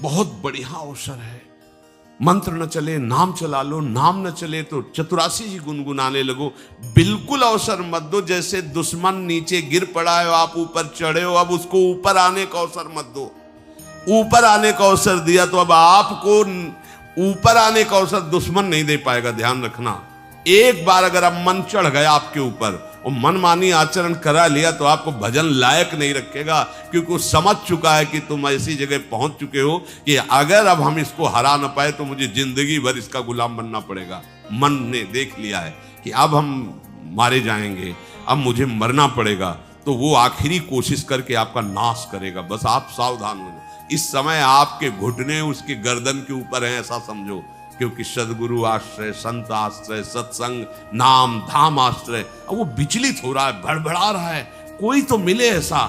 बहुत बढ़िया अवसर है। मंत्र न चले नाम चला लो, नाम न चले तो चतुरासी जी गुनगुनाने लगो। बिल्कुल अवसर मत दो, जैसे दुश्मन नीचे गिर पड़ा है आप ऊपर चढ़े हो, अब उसको ऊपर आने का अवसर मत दो। ऊपर आने का अवसर दिया तो अब आपको ऊपर आने का अवसर दुश्मन नहीं दे पाएगा। ध्यान रखना, एक बार अगर अब मन चढ़ गया आपके ऊपर और मनमानी आचरण करा लिया तो आपको भजन लायक नहीं रखेगा, क्योंकि वो समझ चुका है कि तुम ऐसी जगह पहुंच चुके हो कि अगर अब हम इसको हरा ना पाए तो मुझे जिंदगी भर इसका गुलाम बनना पड़ेगा। मन ने देख लिया है कि अब हम मारे जाएंगे, अब मुझे मरना पड़ेगा, तो वो आखिरी कोशिश करके आपका नाश करेगा। बस आप सावधान हो जाओ। इस समय आपके घुटने उसके गर्दन के ऊपर हैं, ऐसा समझो, क्योंकि सदगुरु आश्रय, संत आश्रय, सत्संग, नाम धाम आश्रय, अब वो विचलित हो रहा है, भड़बड़ा रहा है। कोई तो मिले ऐसा,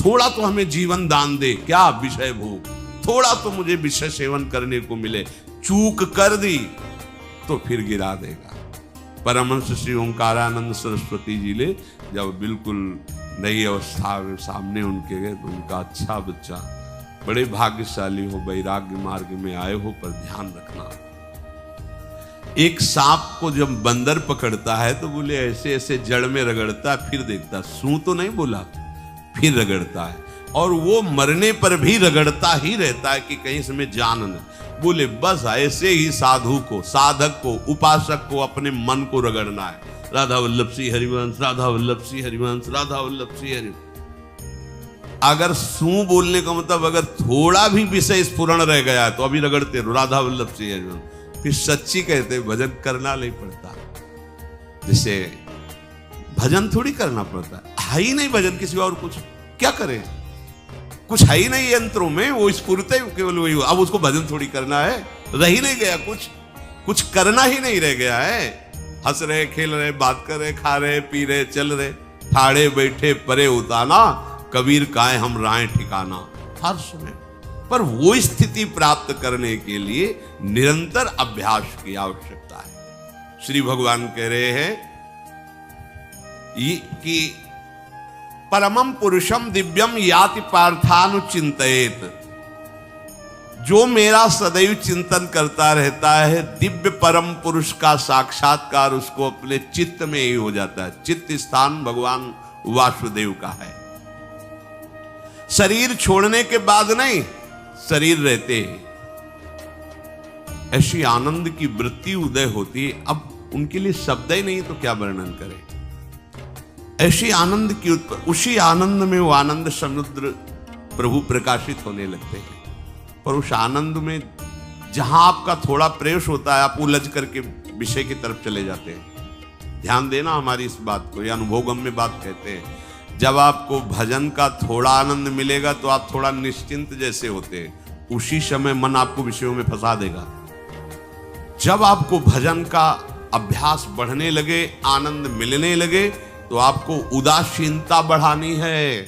थोड़ा तो हमें जीवन दान दे, क्या विषय भोग, थोड़ा तो मुझे विषय सेवन करने को मिले। चूक कर दी तो फिर गिरा देगा। परमहंस श्री ओंकारानंद सरस्वती जी ले जब बिल्कुल नई अवस्था में सामने उनके गए तो उनका, अच्छा बच्चा, बड़े भाग्यशाली हो, वैराग्य मार्ग में आए हो, पर ध्यान रखना, एक सांप को जब बंदर पकड़ता है तो बोले ऐसे ऐसे जड़ में रगड़ता है, फिर देखता, सू तो नहीं बोला, फिर रगड़ता है, और वो मरने पर भी रगड़ता ही रहता है कि कहीं इसमें जान न। बोले बस ऐसे ही साधु को, साधक को, उपासक को अपने मन को रगड़ना है। राधा वल्लभ सिंह हरिवंश, राधा वल्लभ सिंह हरिवंश, राधा वल्लभ सिंह हरिवंश। अगर सू बोलने का मतलब अगर थोड़ा भी विषय स्फुरण रह गया है तो अभी रगड़ते रहो, राधा वल्लभ सिंह हरिवंश। फिर सच्ची कहते भजन करना नहीं पड़ता। जैसे भजन थोड़ी करना पड़ता है ही नहीं भजन, किसी और कुछ क्या करें, कुछ है ही नहीं यंत्रों में, वो स्फुरते केवल वही। अब उसको भजन थोड़ी करना है, रह ही नहीं गया, कुछ करना ही नहीं रह गया है। हंस रहे, खेल रहे, बात कर रहे, खा रहे, पी रहे, चल रहे, ठाड़े बैठे परे उताना, कबीर काहे हम राय ठिकाना, हर समय। पर वो स्थिति प्राप्त करने के लिए निरंतर अभ्यास की आवश्यकता है। श्री भगवान कह रहे हैं कि परमम पुरुषम दिव्यम याति पार्थानुचिंतयेत, जो मेरा सदैव चिंतन करता रहता है, दिव्य परम पुरुष का साक्षात्कार उसको अपने चित्त में ही हो जाता है। चित्त स्थान भगवान वासुदेव का है। शरीर छोड़ने के बाद नहीं, शरीर रहते ऐसी आनंद की वृत्ति उदय होती है। अब उनके लिए शब्द ही नहीं तो क्या वर्णन करें। ऐसी आनंद की उसी आनंद में वो आनंद समुद्र प्रभु प्रकाशित होने लगते हैं। पर उस आनंद में जहां आपका थोड़ा प्रवेश होता है, आप उलझ करके विषय की तरफ चले जाते हैं। ध्यान देना हमारी इस बात को, ये अनुभवगम्य बात कहते हैं। जब आपको भजन का थोड़ा आनंद मिलेगा तो आप थोड़ा निश्चिंत जैसे होते हैं, उसी समय मन आपको विषयों में फंसा देगा। जब आपको भजन का अभ्यास बढ़ने लगे, आनंद मिलने लगे, तो आपको उदासीनता बढ़ानी है,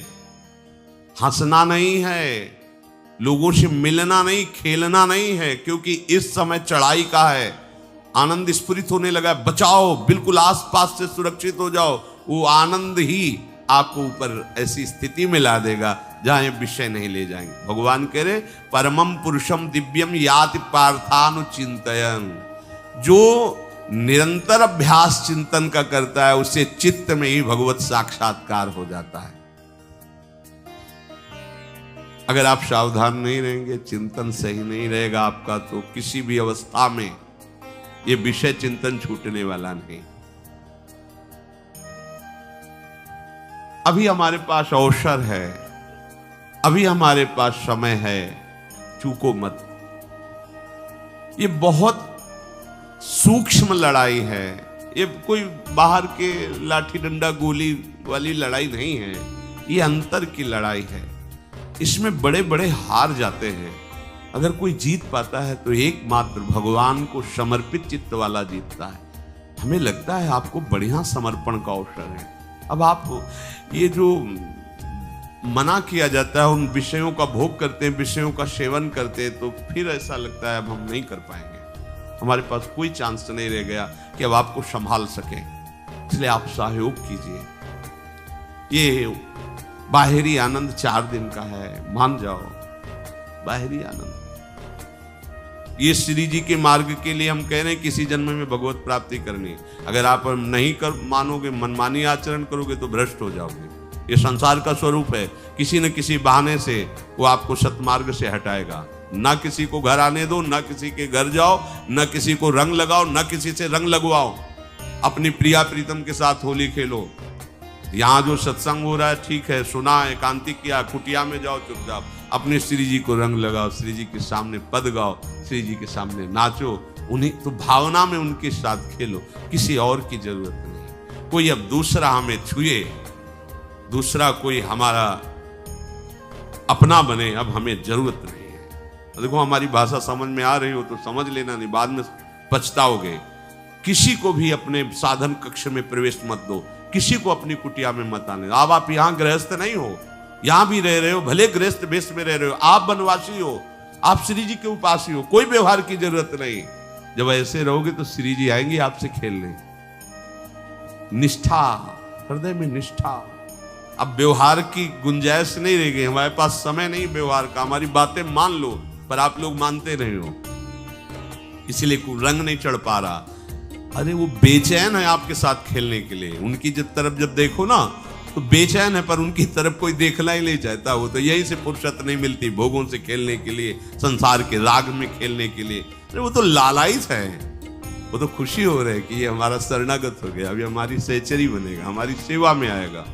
हंसना नहीं है, लोगों से मिलना नहीं, खेलना नहीं है, क्योंकि इस समय चढ़ाई का है। आनंद स्फुरित होने लगा, बचाओ, बिल्कुल आसपास से सुरक्षित हो जाओ। वो आनंद ही आपको ऊपर ऐसी स्थिति में ला देगा जहां ये विषय नहीं ले जाएंगे। भगवान कह रहे परमम पुरुषम दिव्यम याति पार्थानुचिंतयन्, जो निरंतर अभ्यास चिंतन का करता है उससे चित्त में ही भगवत साक्षात्कार हो जाता है। अगर आप सावधान नहीं रहेंगे, चिंतन सही नहीं रहेगा आपका, तो किसी भी अवस्था में ये विषय चिंतन छूटने वाला नहीं। अभी हमारे पास अवसर है, अभी हमारे पास समय है, चूको मत। ये बहुत सूक्ष्म लड़ाई है, ये कोई बाहर के लाठी डंडा गोली वाली लड़ाई नहीं है, ये अंतर की लड़ाई है। इसमें बड़े बड़े हार जाते हैं। अगर कोई जीत पाता है तो एकमात्र भगवान को समर्पित चित्त वाला जीतता है। हमें लगता है आपको बढ़िया समर्पण का अवसर है। अब आप ये जो मना किया जाता है, उन विषयों का भोग करते हैं, विषयों का सेवन करते हैं, तो फिर ऐसा लगता है अब हम नहीं कर पाएंगे, हमारे पास कोई चांस नहीं रह गया कि अब आपको संभाल सके। इसलिए आप सहयोग कीजिए। ये बाहरी आनंद 4 दिन का है, मान जाओ, बाहरी आनंद। ये श्री जी के मार्ग के लिए हम कह रहे हैं किसी जन्म में भगवत प्राप्ति करनी। अगर आप नहीं कर मानोगे, मनमानी आचरण करोगे तो भ्रष्ट हो जाओगे। ये संसार का स्वरूप है, किसी न किसी बहाने से वो आपको सतमार्ग से हटाएगा। ना किसी को घर आने दो, ना किसी के घर जाओ, ना किसी को रंग लगाओ, ना किसी से रंग लगवाओ। अपनी प्रिया प्रीतम के साथ होली खेलो। यहाँ जो सत्संग हो रहा है ठीक है, सुना, एकांतिक किया, कुटिया में जाओ चुपचाप, अपने श्री जी को रंग लगाओ, श्री जी के सामने पद गाओ, श्री जी के सामने नाचो, उन्हीं तो भावना में उनके साथ खेलो, किसी और की जरूरत नहीं। कोई अब दूसरा हमें छुए, दूसरा कोई हमारा अपना बने, अब हमें जरूरत नहीं है। देखो हमारी भाषा समझ में आ रही हो तो समझ लेना, नहीं बाद में पछताओगे। किसी को भी अपने साधन कक्ष में प्रवेश मत दो, किसी को अपनी कुटिया में मत आने। अब आप यहाँ गृहस्थ नहीं हो, यहाँ भी रह रहे हो, भले गृहस्थ वेश में रह रहे हो, आप वनवासी हो, आप श्री जी के उपासी हो, कोई व्यवहार की जरूरत नहीं। जब ऐसे रहोगे तो श्री जी आएंगे आपसे खेलने। निष्ठा, हृदय में निष्ठा। अब व्यवहार की गुंजाइश नहीं रह गई, हमारे पास समय नहीं व्यवहार का। हमारी बातें मान लो पर आप लोग मानते नहीं हो, इसलिए रंग नहीं चढ़ पा रहा। अरे वो बेचैन है आपके साथ खेलने के लिए, उनकी तरफ जब देखो ना तो बेचैन है, पर उनकी तरफ कोई देखना ही नहीं चाहता। वो तो यही से फुर्सत नहीं मिलती भोगों से खेलने के लिए, संसार के राग में खेलने के लिए। अरे वो तो लालायित है, वो तो खुशी हो रहे कि ये हमारा शरणागत हो गया, अभी हमारी सहचरी बनेगा, हमारी सेवा में आएगा।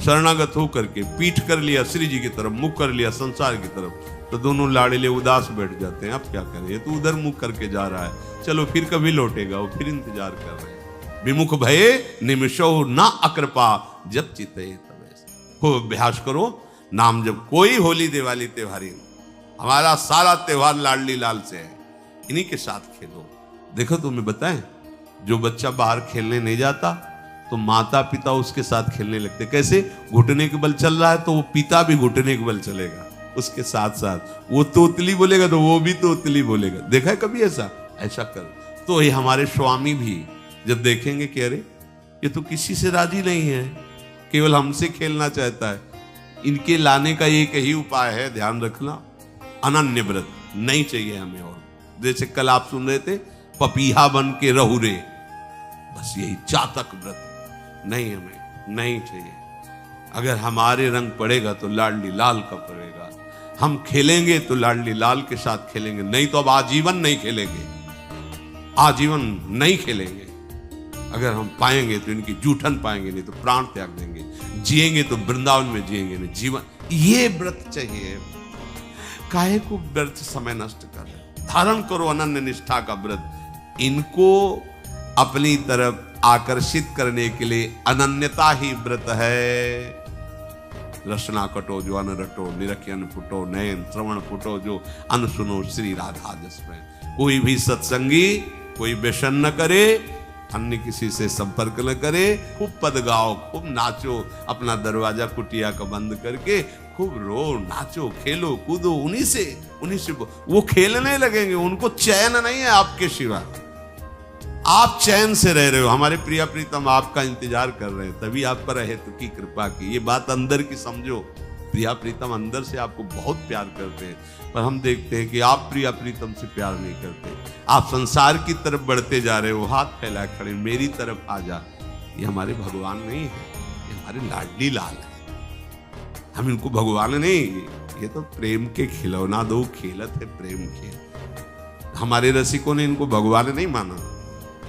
शरणागत होकर के पीठ कर लिया श्री जी की तरफ, मुख कर लिया संसार की तरफ, तो दोनों लाड़िले उदास बैठ जाते हैं। अब क्या करें, ये तो उधर मुख करके जा रहा है, चलो फिर कभी लौटेगा, वो फिर इंतजार कर रहे हैं। विमुख भये निमिषो ना अकृपा जब चिते तब। खूब अभ्यास करो नाम जब। कोई होली दिवाली त्योहारी, हमारा सारा त्योहार लाडली लाल से है, इन्हीं के साथ खेलो। देखो तुम्हें बताएं, जो बच्चा बाहर खेलने नहीं जाता तो माता पिता उसके साथ खेलने लगते। कैसे? घुटने के बल चल रहा है तो वो पिता भी घुटने के बल चलेगा उसके साथ साथ। वो तोतली बोलेगा तो वो भी तोतली बोलेगा। देखा है कभी ऐसा? ऐसा कर। तो ये हमारे स्वामी भी जब देखेंगे कि अरे ये तो किसी से राजी नहीं है, केवल हमसे खेलना चाहता है, इनके लाने का एक ही उपाय है, ध्यान रखना, अनन्य व्रत नहीं चाहिए हमें। और जैसे कल आप सुन रहे थे, पपीहा बन के रहू रे, बस यही चातक व्रत नहीं, हमें नहीं चाहिए। अगर हमारे रंग पड़ेगा तो लाडली लाल का पड़ेगा, हम खेलेंगे तो लाडली लाल के साथ खेलेंगे, नहीं तो अब आजीवन नहीं खेलेंगे, आजीवन नहीं खेलेंगे। अगर हम पाएंगे तो इनकी जूठन पाएंगे, नहीं तो प्राण त्याग देंगे। जिएंगे तो वृंदावन में जिएंगे, नहीं जीवन। ये व्रत चाहिए। काहे को व्यर्थ समय नष्ट कर रहे? धारण करो अनन्य निष्ठा का व्रत। इनको अपनी तरफ आकर्षित करने के लिए अनन्यता ही व्रत है। रसना कटो जो अन रटो, निरखियन फुटो, नयन श्रवण फुटो जो अन सुनो, श्री राधा जस में। कोई भी सत्संगी कोई व्यसन न करे, अन्य किसी से संपर्क न करे, खूब पद गाओ, खूब नाचो, अपना दरवाजा कुटिया का बंद करके खूब रो, नाचो, खेलो, कूदो, उन्हीं से वो खेलने लगेंगे। उनको चैन नहीं है आपके सिवा, आप चैन से रह रहे हो। हमारे प्रिया प्रीतम आपका इंतजार कर रहे हैं, तभी आप पर हेतु की कृपा की। ये बात अंदर की समझो, प्रिया प्रीतम अंदर से आपको बहुत प्यार करते हैं, पर हम देखते हैं कि आप प्रिया प्रीतम से प्यार नहीं करते। आप संसार की तरफ बढ़ते जा रहे हो, हाथ फैला खड़े, मेरी तरफ आ जा। ये हमारे भगवान नहीं है, ये हमारे लाडली लाल है। हम इनको भगवान नहीं, ये तो प्रेम के खिलौना दो खेलत है, प्रेम खेल। हमारे रसिकों ने इनको भगवान नहीं माना।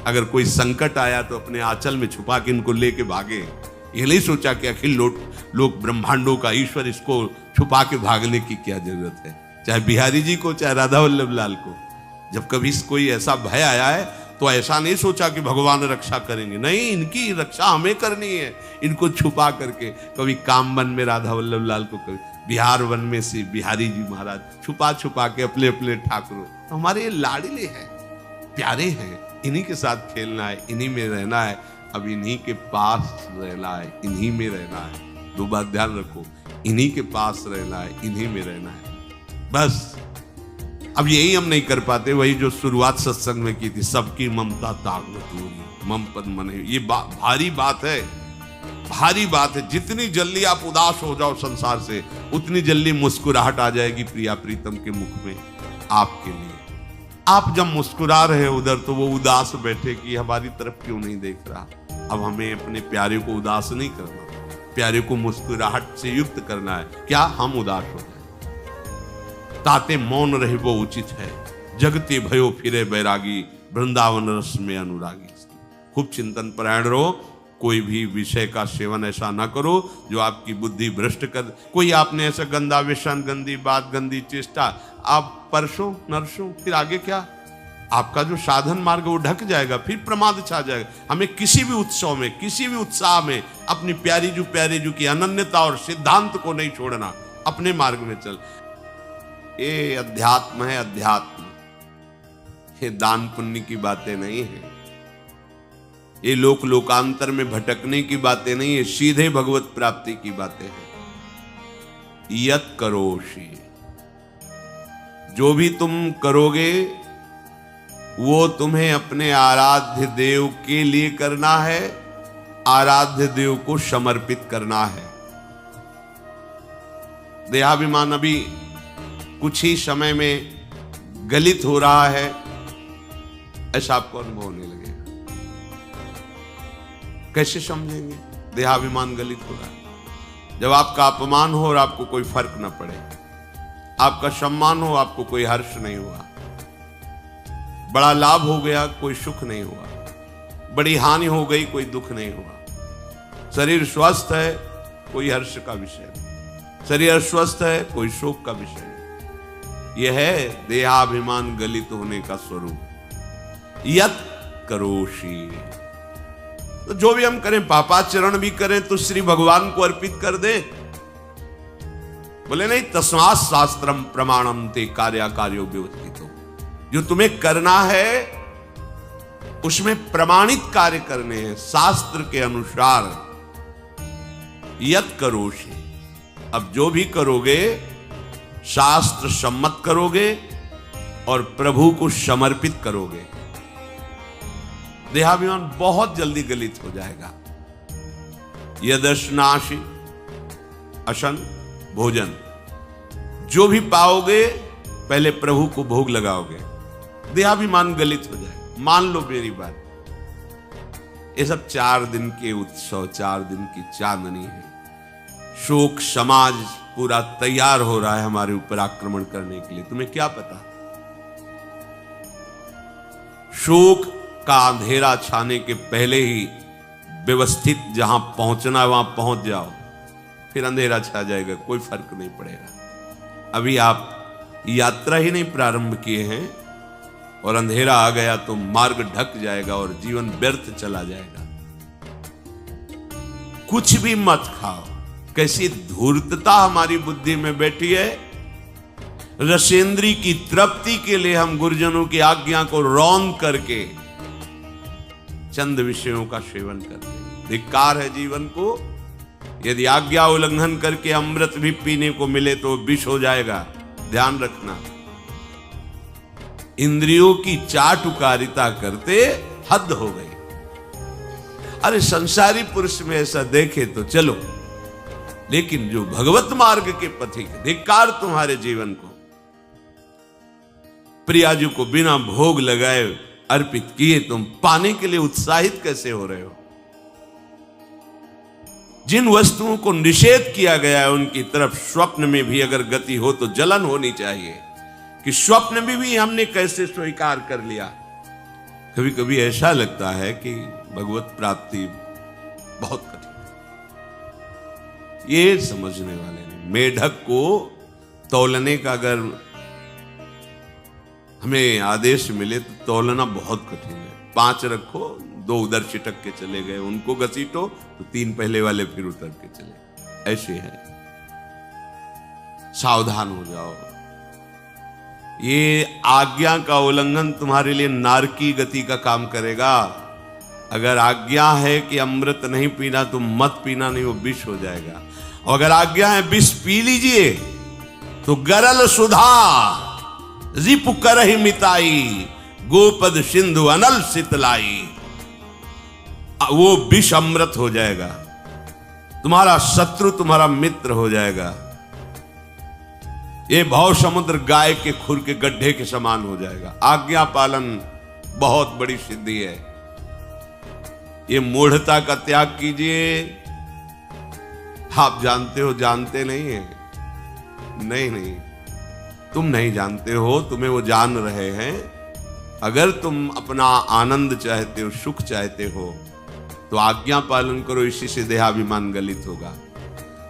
अगर कोई संकट आया तो अपने आंचल में छुपा के इनको लेके भागे। ये नहीं सोचा कि अखिल लोक ब्रह्मांडों का ईश्वर, इसको छुपा के भागने की क्या जरूरत है। चाहे बिहारी जी को, चाहे राधा वल्लभ लाल को, जब कभी कोई ऐसा भय आया है तो ऐसा नहीं सोचा कि भगवान रक्षा करेंगे, नहीं, इनकी रक्षा हमें करनी है। इनको छुपा करके, कभी काम वन में राधा वल्लभ लाल को, कभी बिहार वन में से बिहारी जी महाराज, छुपा छुपा के अपने अपने ठाकुरों। तो हमारे ये लाडले हैं, प्यारे हैं, इन्हीं के साथ खेलना है, इन्हीं में रहना है। अब इन्हीं के पास रहना है, इन्हीं में रहना है। दो बात ध्यान रखो, इन्हीं के पास रहना है, इन्हीं में रहना है, बस। अब यही हम नहीं कर पाते, वही जो शुरुआत सत्संग में की थी, सबकी ममता ताग दूरी, मम पद मने। ये भारी बात है, भारी बात है। जितनी जल्दी आप उदास हो जाओ संसार से, उतनी जल्दी मुस्कुराहट आ जाएगी प्रिया प्रीतम के मुख में आपके लिए। आप जब मुस्कुरा रहे उधर तो वो उदास बैठे कि हमारी तरफ क्यों नहीं देख रहा। अब हमें अपने प्यारे को उदास नहीं करना, प्यारे को मुस्कुराहट से युक्त करना है। क्या हम उदास हो जाए? ताते मौन रहे वो उचित है, जगते भयो फिरे बैरागी, वृंदावन रस में अनुरागी। खूब चिंतन परायण रहो, कोई भी विषय का सेवन ऐसा ना करो जो आपकी बुद्धि भ्रष्ट कर। कोई आपने ऐसा गंदा व्यसन, गंदी बात, गंदी चेष्टा आप परसों नरसों, फिर आगे क्या? आपका जो साधन मार्ग वो ढक जाएगा, फिर प्रमाद छा जाएगा। हमें किसी भी उत्सव में, किसी भी उत्साह में अपनी प्यारी जू की अनन्यता और सिद्धांत को नहीं छोड़ना, अपने मार्ग में चल। ये अध्यात्म है, अध्यात्म। ये दान पुण्य की बातें नहीं है, ये लोक लोकांतर में भटकने की बातें नहीं है, सीधे भगवत प्राप्ति की बातें हैं। यत करोषि, जो भी तुम करोगे वो तुम्हें अपने आराध्य देव के लिए करना है, आराध्य देव को समर्पित करना है। देहाभिमान अभी कुछ ही समय में गलित हो रहा है, ऐसा आपको अनुभव होने लगेगा। कैसे समझेंगे देहाभिमान गलित हो रहा है? जब आपका अपमान हो और आपको कोई फर्क न पड़े, आपका सम्मान हो, आपको कोई हर्ष नहीं हुआ, बड़ा लाभ हो गया, कोई सुख नहीं हुआ, बड़ी हानि हो गई, कोई दुख नहीं हुआ। शरीर स्वस्थ है, कोई हर्ष का विषय नहीं, शरीर अस्वस्थ है, कोई शोक का विषय नहीं। यह है देहाभिमान गलित होने का स्वरूप। यत करोषि, तो जो भी हम करें, पापाचरण भी करें तो श्री भगवान को अर्पित कर दे। बोले नहीं, तस्मात् शास्त्रम प्रमाणम ते कार्याकार्यो व्यवस्थितो। जो तुम्हें करना है उसमें प्रमाणित कार्य करने हैं, शास्त्र के अनुसार। यत करोषि, अब जो भी करोगे शास्त्र सम्मत करोगे और प्रभु को समर्पित करोगे। देहाभिमान बहुत जल्दी गलित हो जाएगा। यदश्नाशि अशन भोजन, जो भी पाओगे पहले प्रभु को भोग लगाओगे, देहाभिमान गलित हो जाए। मान लो मेरी बात, ये सब 4 दिन के उत्सव, 4 दिन की चांदनी है। शोक समाज पूरा तैयार हो रहा है हमारे ऊपर आक्रमण करने के लिए। तुम्हें क्या पता? शोक का अंधेरा छाने के पहले ही व्यवस्थित जहां पहुंचना है वहां पहुंच जाओ, फिर अंधेरा छा जाएगा, कोई फर्क नहीं पड़ेगा। अभी आप यात्रा ही नहीं प्रारंभ किए हैं और अंधेरा आ गया तो मार्ग ढक जाएगा और जीवन व्यर्थ चला जाएगा। कुछ भी मत खाओ। कैसी धूर्तता हमारी बुद्धि में बैठी है। रसेंद्री की तृप्ति के लिए हम गुरुजनों की आज्ञा को रौंद करके चंद विषयों का सेवन करते हैं। धिक्कार है जीवन को। यदि आज्ञा उल्लंघन करके अमृत भी पीने को मिले तो विष हो जाएगा, ध्यान रखना। इंद्रियों की चाटुकारिता करते हद हो गई। अरे संसारी पुरुष में ऐसा देखे तो चलो, लेकिन जो भगवत मार्ग के पथिक, धिक्कार तुम्हारे जीवन को। प्रियाजू को बिना भोग लगाए अर्पित किए तुम पाने के लिए उत्साहित कैसे हो रहे हो? जिन वस्तुओं को निषेध किया गया है उनकी तरफ स्वप्न में भी अगर गति हो तो जलन होनी चाहिए कि स्वप्न में भी हमने कैसे स्वीकार कर लिया। कभी कभी ऐसा लगता है कि भगवत प्राप्ति बहुत कठिन है। ये समझने वाले नहीं। मेढक को तौलने का अगर हमें आदेश मिले तो तौलना बहुत कठिन है। 5 रखो, 2 उधर चिटक के चले गए, उनको घसीटो तो 3 पहले वाले फिर उतर के चले। ऐसे है, सावधान हो जाओ। ये आज्ञा का उल्लंघन तुम्हारे लिए नारकी गति का काम करेगा। अगर आज्ञा है कि अमृत नहीं पीना तो मत पीना, नहीं वो विष हो जाएगा। और अगर आज्ञा है विष पी लीजिए तो गरल सुधा रिपु करहि मिताई, गोपद सिंधु अनल शीतलाई। वो विष अमृत हो जाएगा, तुम्हारा शत्रु तुम्हारा मित्र हो जाएगा। ये भव समुद्र गाय के खुर के गड्ढे के समान हो जाएगा। आज्ञा पालन बहुत बड़ी सिद्धि है। ये मूढ़ता का त्याग कीजिए। आप जानते हो, जानते नहीं है? नहीं, तुम नहीं जानते हो, तुम्हें वो जान रहे हैं। अगर तुम अपना आनंद चाहते हो, सुख चाहते हो, तो आज्ञा पालन करो। इसी से देहाभिमान गलित होगा।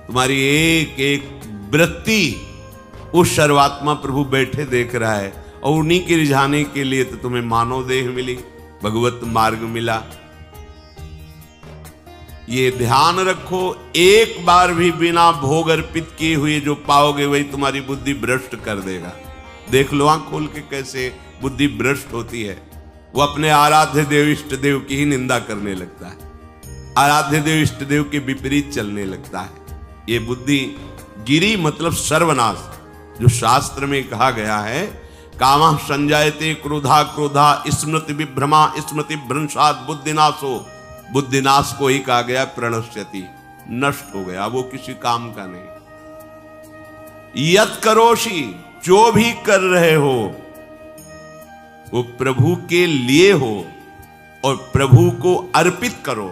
तुम्हारी एक एक वृत्ति उस सर्वात्मा प्रभु बैठे देख रहा है, और उन्हीं के रिझाने के लिए तो तुम्हें मानव देह मिली, भगवत मार्ग मिला। ये ध्यान रखो, एक बार भी बिना भोग अर्पित किए हुए जो पाओगे वही तुम्हारी बुद्धि भ्रष्ट कर देगा। देख लो आंख खोल के कैसे बुद्धि भ्रष्ट होती है। वो अपने आराध्य देव इष्ट देव की ही निंदा करने लगता है, आराध्य देव इष्ट देव के विपरीत चलने लगता है। ये बुद्धि गिरी मतलब सर्वनाश। जो शास्त्र में कहा गया है, कामः संजायते क्रोधा क्रोधा स्मृति विभ्रमा स्मृति भ्रंशात् बुद्धिनाशो। बुद्धिनाश को ही कहा गया प्रणश्यति, नष्ट हो गया, वो किसी काम का नहीं। यत करोषि, जो भी कर रहे हो वो प्रभु के लिए हो और प्रभु को अर्पित करो।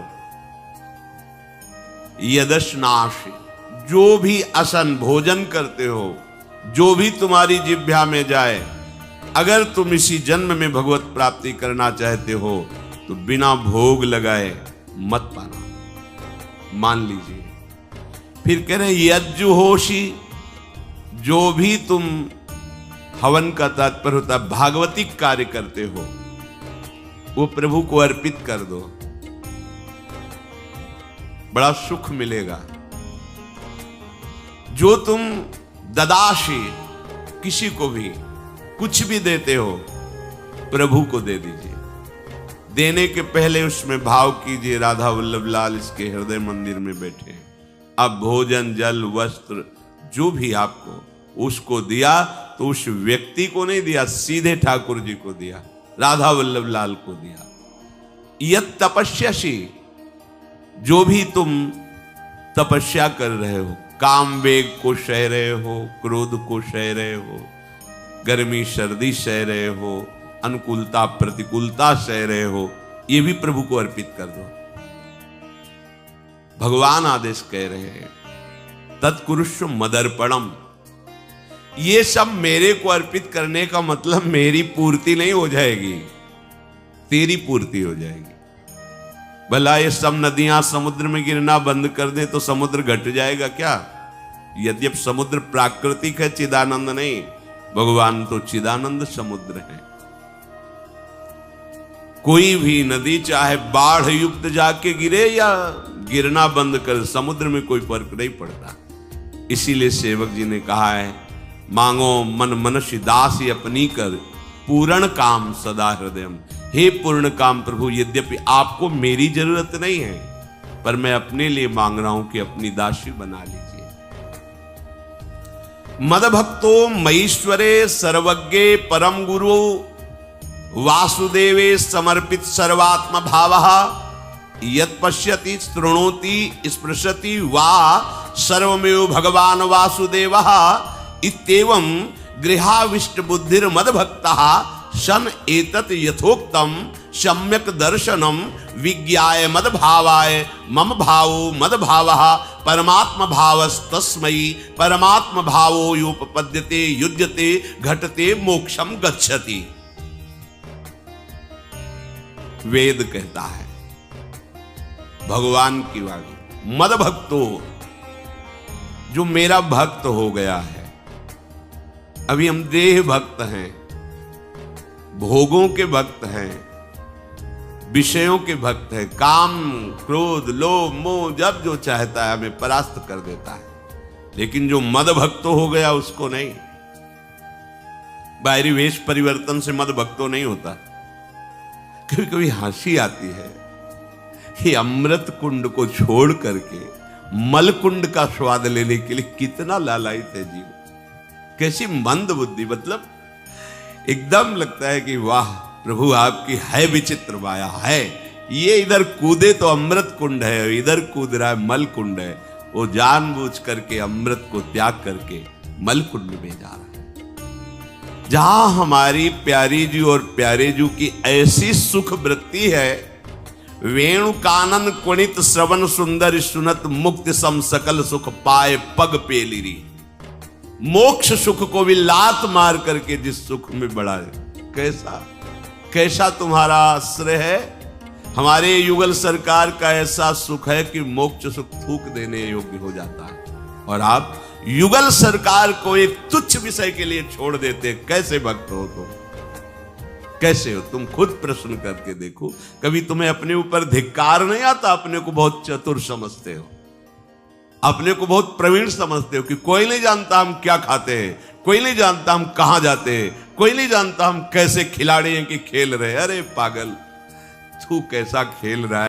यदश्नासि, जो भी असन भोजन करते हो, जो भी तुम्हारी जिह्वा में जाए, अगर तुम इसी जन्म में भगवत प्राप्ति करना चाहते हो तो बिना भोग लगाए मत पाना। मान लीजिए। फिर कह रहे यज्जुहोषि, जो भी तुम, हवन का तात्पर्य होता है भागवतिक कार्य करते हो, वो प्रभु को अर्पित कर दो, बड़ा सुख मिलेगा। जो तुम ददाशी, किसी को भी कुछ भी देते हो, प्रभु को दे दीजिए। देने के पहले उसमें भाव कीजिए, राधा वल्लभ लाल इसके हृदय मंदिर में बैठे हैं। अब भोजन जल वस्त्र जो भी आपको उसको दिया तो उस व्यक्ति को नहीं दिया, सीधे ठाकुर जी को दिया, राधा वल्लभ लाल को दिया। यत तपस्यासी, जो भी तुम तपस्या कर रहे हो, काम वेग को सह रहे हो, क्रोध को सह रहे हो, गर्मी सर्दी सह रहे हो, अनुकूलता प्रतिकूलता सह रहे हो, ये भी प्रभु को अर्पित कर दो। भगवान आदेश कह रहे हैं तत्कुरुष्व मदर्पणम। ये सब मेरे को अर्पित करने का मतलब मेरी पूर्ति नहीं हो जाएगी, तेरी पूर्ति हो जाएगी। भला ये सब नदियां समुद्र में गिरना बंद कर दे तो समुद्र घट जाएगा क्या? यद्यप समुद्र प्राकृतिक है, चिदानंद नहीं। भगवान तो चिदानंद समुद्र है। कोई भी नदी चाहे बाढ़ युक्त जाके गिरे या गिरना बंद कर, समुद्र में कोई फर्क नहीं पड़ता। इसीलिए सेवक जी ने कहा है, मांगो मन मनुष्य दासी अपनी कर, पूर्ण काम सदा हृदयम। हे पूर्ण काम प्रभु, यद्यपि आपको मेरी जरूरत नहीं है, पर मैं अपने लिए मांग रहा हूं कि अपनी दासी बना लीजिए। मद भक्तो मईश्वरे सर्वज्ञे परम गुरु वासुदेवे समर्पित सर्वात्म भावः यत् पश्यति शृणोति स्पृशति वा सर्वमेव भगवान वासुदेवः इत्येवं गृहाविष्ट बुद्धिर मद भक्तः सन एतत् यथोक्तम सम्यक दर्शनम विज्ञाय मद भावाय मम भावो मद भावः परमात्म भावस्तस्मै परमात्म भावो योपपद्यते युज्यते घटते मोक्षम गच्छति। वेद कहता है, भगवान की वाणी, मद भक्तो, जो मेरा भक्त हो गया है। अभी हम देह भक्त हैं, भोगों के भक्त हैं, विषयों के भक्त हैं। काम क्रोध लोभ मोह जब जो चाहता है हमें परास्त कर देता है। लेकिन जो मद भक्त हो गया उसको नहीं। बाहरी वेश परिवर्तन से मद भक्तो नहीं होता। कभी कभी हंसी आती है कि अमृत कुंड को छोड़ करके मल कुंड का स्वाद लेने के लिए कितना लालायित है जीव। कैसी मंद बुद्धि, मतलब एकदम लगता है कि वाह प्रभु आपकी है विचित्र माया है। ये इधर कूदे तो अमृत कुंड है, इधर कूद रहा है मल कुंड है। वो जानबूझ करके अमृत को त्याग करके मलकुंड में जा रहा है, जहां हमारी प्यारी जी और प्यारे जी की ऐसी सुख वृत्ति है, वेणु कानन कुणित श्रवण सुंदर सुनत मुक्ति सम सकल सुख पाए पग पेलिरी। मोक्ष सुख को भी लात मार करके जिस सुख में बढ़ाए, कैसा कैसा तुम्हारा आश्रय है। हमारे युगल सरकार का ऐसा सुख है कि मोक्ष सुख थूक देने योग्य हो जाता है, और आप युगल सरकार को एक तुच्छ विषय के लिए छोड़ देते। कैसे भक्त हो तुम, कैसे हो तुम? खुद प्रश्न करके देखो। कभी तुम्हें अपने ऊपर धिक्कार नहीं आता? अपने को बहुत चतुर समझते हो, अपने को बहुत प्रवीण समझते हो कि कोई नहीं जानता हम क्या खाते हैं, कोई नहीं जानता हम कहां जाते हैं, कोई नहीं जानता हम कैसे खिलाड़ी हैं कि खेल रहे। अरे पागल, तू कैसा खेल रहा है।